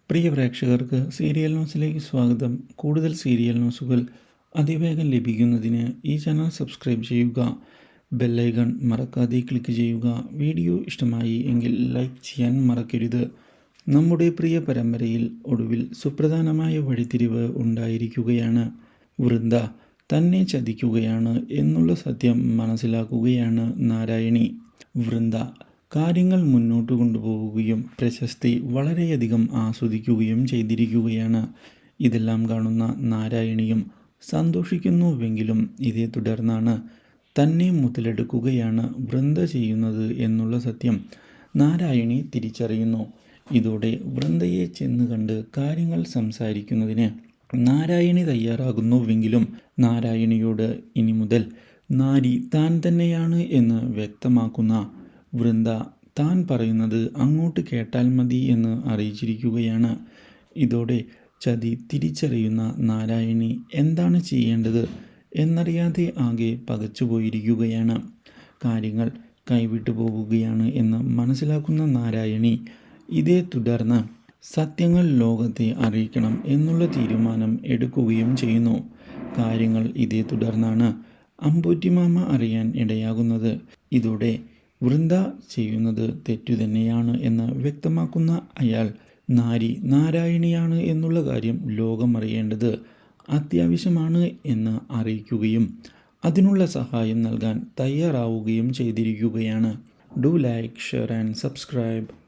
പ്രിയ പ്രേക്ഷകർക്ക് സീരിയൽ ന്യൂസിലേക്ക് സ്വാഗതം. കൂടുതൽ സീരിയൽ ന്യൂസുകൾ അതിവേഗം ലഭിക്കുന്നതിന് ഈ ചാനൽ സബ്സ്ക്രൈബ് ചെയ്യുക. ബെല്ലൈക്കൺ മറക്കാതെ ക്ലിക്ക് ചെയ്യുക. വീഡിയോ ഇഷ്ടമായി എങ്കിൽ ലൈക്ക് ചെയ്യാൻ മറക്കരുത്. നമ്മുടെ പ്രിയ പരമ്പരയിൽ ഒടുവിൽ സുപ്രധാനമായ വഴിത്തിരിവ് ഉണ്ടായിരിക്കുകയാണ്. വൃന്ദ തന്നെ ചതിക്കുകയാണ് എന്നുള്ള സത്യം മനസ്സിലാക്കുകയാണ് നാരായണി. വൃന്ദ കാര്യങ്ങൾ മുന്നോട്ട് കൊണ്ടുപോവുകയും പ്രശസ്തി വളരെയധികം ആസ്വദിക്കുകയും ചെയ്തിരിക്കുകയാണ്. ഇതെല്ലാം കാണുന്ന നാരായണിയും സന്തോഷിക്കുന്നുവെങ്കിലും ഇതേ തുടർന്നാണ് തന്നെ മുതലെടുക്കുകയാണ് വൃന്ദ ചെയ്യുന്നത് എന്നുള്ള സത്യം നാരായണി തിരിച്ചറിയുന്നു. ഇതോടെ വൃന്ദയെ ചെന്ന് കണ്ട് കാര്യങ്ങൾ സംസാരിക്കുന്നതിന് നാരായണി തയ്യാറാകുന്നുവെങ്കിലും നാരായണിയോട് ഇനി മുതൽ നാരി താൻ തന്നെയാണ് എന്ന് വ്യക്തമാക്കുന്ന വൃന്ദ താൻ പറയുന്നത് അങ്ങോട്ട് കേട്ടാൽ മതി എന്ന് അറിയിച്ചിരിക്കുകയാണ്. ഇതോടെ ചതി തിരിച്ചറിയുന്ന നാരായണി എന്താണ് ചെയ്യേണ്ടത് എന്നറിയാതെ ആകെ പകച്ചുപോയിരിക്കുകയാണ്. കാര്യങ്ങൾ കൈവിട്ടു പോവുകയാണ് എന്ന് മനസ്സിലാക്കുന്ന നാരായണി ഇതേ തുടർന്ന് സത്യങ്ങൾ ലോകത്തെ അറിയിക്കണം എന്നുള്ള തീരുമാനം എടുക്കുകയും ചെയ്യുന്നു. കാര്യങ്ങൾ ഇതേ തുടർന്നാണ് അമ്പൂറ്റിമാമ അറിയാൻ ഇടയാകുന്നത്. ഇതോടെ വൃന്ദ ചെയ്യുന്നത് തെറ്റു തന്നെയാണ് എന്ന് വ്യക്തമാക്കുന്ന അയാൾ നാരായണിയാണ് എന്നുള്ള കാര്യം ലോകം അറിയേണ്ടത് അത്യാവശ്യമാണ് എന്ന് അറിയിക്കുകയും അതിനുള്ള സഹായം നൽകാൻ തയ്യാറാവുകയും ചെയ്തിരിക്കുകയാണ്. Do like, share and subscribe.